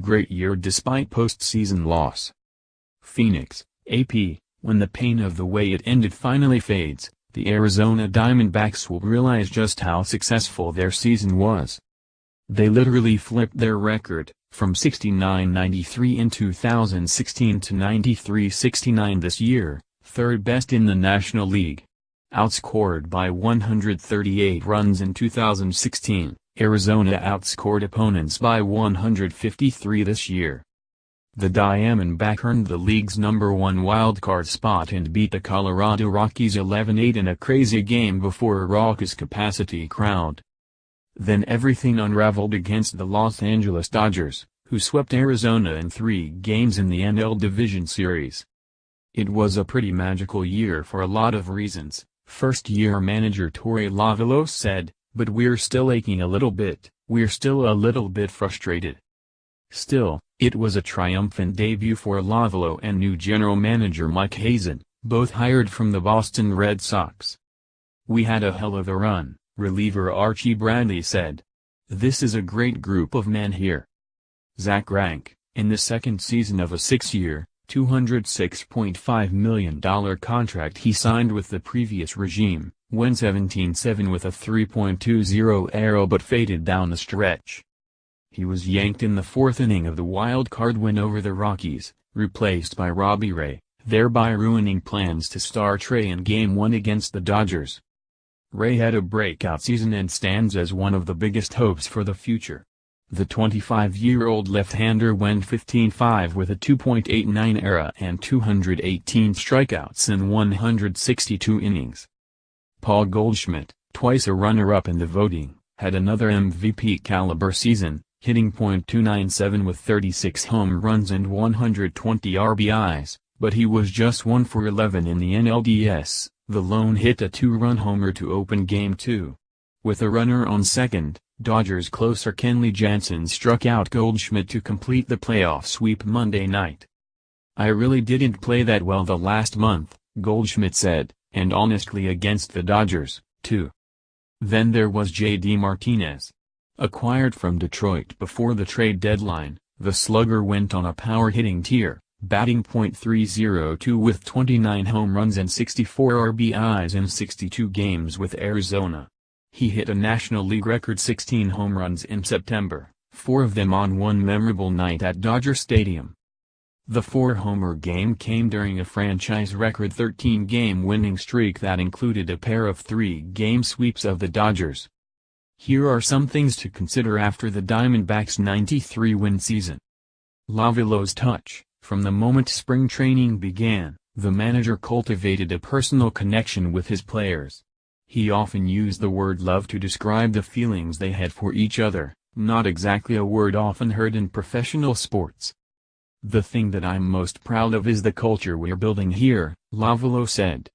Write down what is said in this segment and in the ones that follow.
great year despite postseason loss. Phoenix, AP, when the pain of the way it ended finally fades, the Arizona Diamondbacks will realize just how successful their season was. They literally flipped their record, from 69-93 in 2016 to 93-69 this year, third best in the National League. Outscored by 138 runs in 2016, Arizona outscored opponents by 153 this year. The Diamondback earned the league's #1 wildcard spot and beat the Colorado Rockies 11-8 in a crazy game before a raucous capacity crowd. Then everything unraveled against the Los Angeles Dodgers, who swept Arizona in 3 games in the NL Division Series. It was a pretty magical year for a lot of reasons, first-year manager Torey Lovullo said, but we're still aching a little bit, we're still a little bit frustrated. Still, it was a triumphant debut for Lovullo and new general manager Mike Hazen, both hired from the Boston Red Sox. We had a hell of a run, reliever Archie Bradley said. This is a great group of men here. Zach Rank, in the second season of a 6-year, $206.5 million contract he signed with the previous regime, went 17-7 with a 3.20 ERA but faded down the stretch. He was yanked in the 4th inning of the wild-card win over the Rockies, replaced by Robbie Ray, thereby ruining plans to start Ray in Game 1 against the Dodgers. Ray had a breakout season and stands as one of the biggest hopes for the future. The 25-year-old left-hander went 15-5 with a 2.89 ERA and 218 strikeouts in 162 innings. Paul Goldschmidt, twice a runner-up in the voting, had another MVP-caliber season, hitting .297 with 36 home runs and 120 RBIs, but he was just 1 for 11 in the NLDS. The lone hit a 2-run homer to open Game 2. With a runner on second, Dodgers closer Kenley Jansen struck out Goldschmidt to complete the playoff sweep Monday night. I really didn't play that well the last month, Goldschmidt said, and honestly against the Dodgers, too. Then there was J.D. Martinez. Acquired from Detroit before the trade deadline, the slugger went on a power-hitting tear, batting .302 with 29 home runs and 64 RBIs in 62 games with Arizona. He hit a National League record 16 home runs in September, 4 of them on one memorable night at Dodger Stadium. The 4-homer game came during a franchise record 13-game winning streak that included a pair of 3-game sweeps of the Dodgers. Here are some things to consider after the Diamondbacks' 93-win season. Lovullo's touch. From the moment spring training began, the manager cultivated a personal connection with his players. He often used the word love to describe the feelings they had for each other, not exactly a word often heard in professional sports. The thing that I'm most proud of is the culture we're building here, Lovullo said.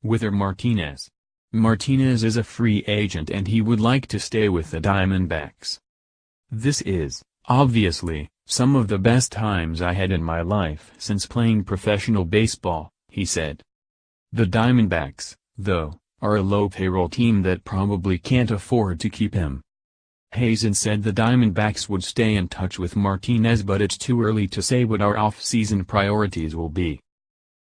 With Martinez. Martinez is a free agent and he would like to stay with the Diamondbacks. This is, obviously, some of the best times I had in my life since playing professional baseball, he said. The Diamondbacks, though, are a low-payroll team that probably can't afford to keep him. Hazen said the Diamondbacks would stay in touch with Martinez but it's too early to say what our off-season priorities will be.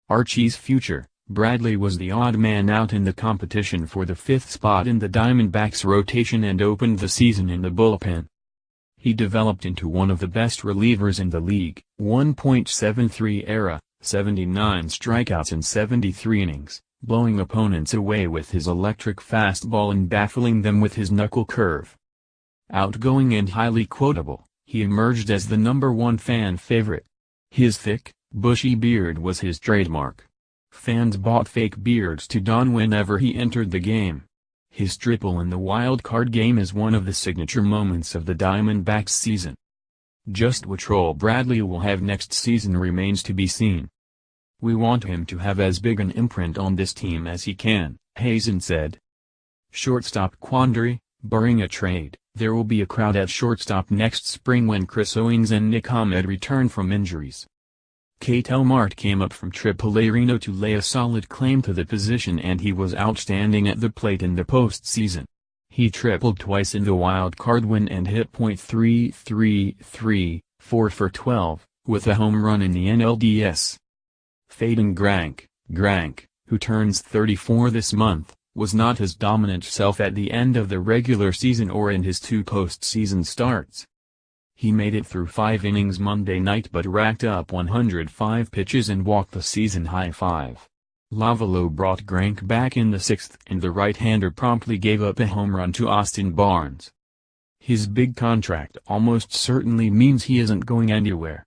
Archie's future. Bradley was the odd man out in the competition for the 5th spot in the Diamondbacks rotation and opened the season in the bullpen. He developed into one of the best relievers in the league, 1.73 ERA, 79 strikeouts in 73 innings, blowing opponents away with his electric fastball and baffling them with his knuckle curve. Outgoing and highly quotable, he emerged as the #1 fan favorite. His thick, bushy beard was his trademark. Fans bought fake beards to don whenever he entered the game. His triple in the wild-card game is one of the signature moments of the Diamondbacks season. Just what role Bradley will have next season remains to be seen. We want him to have as big an imprint on this team as he can, Hazen said. Shortstop quandary. Barring a trade, there will be a crowd at shortstop next spring when Chris Owings and Nick Ahmed return from injuries. Ketel Marte came up from AAA Reno to lay a solid claim to the position and he was outstanding at the plate in the postseason. He tripled twice in the wild card win and hit .333, 4 for 12, with a home run in the NLDS. Fading Grank, who turns 34 this month, was not his dominant self at the end of the regular season or in his 2 postseason starts. He made it through 5 innings Monday night but racked up 105 pitches and walked the season-high 5. Lovello brought Grank back in the 6th and the right-hander promptly gave up a home run to Austin Barnes. His big contract almost certainly means he isn't going anywhere.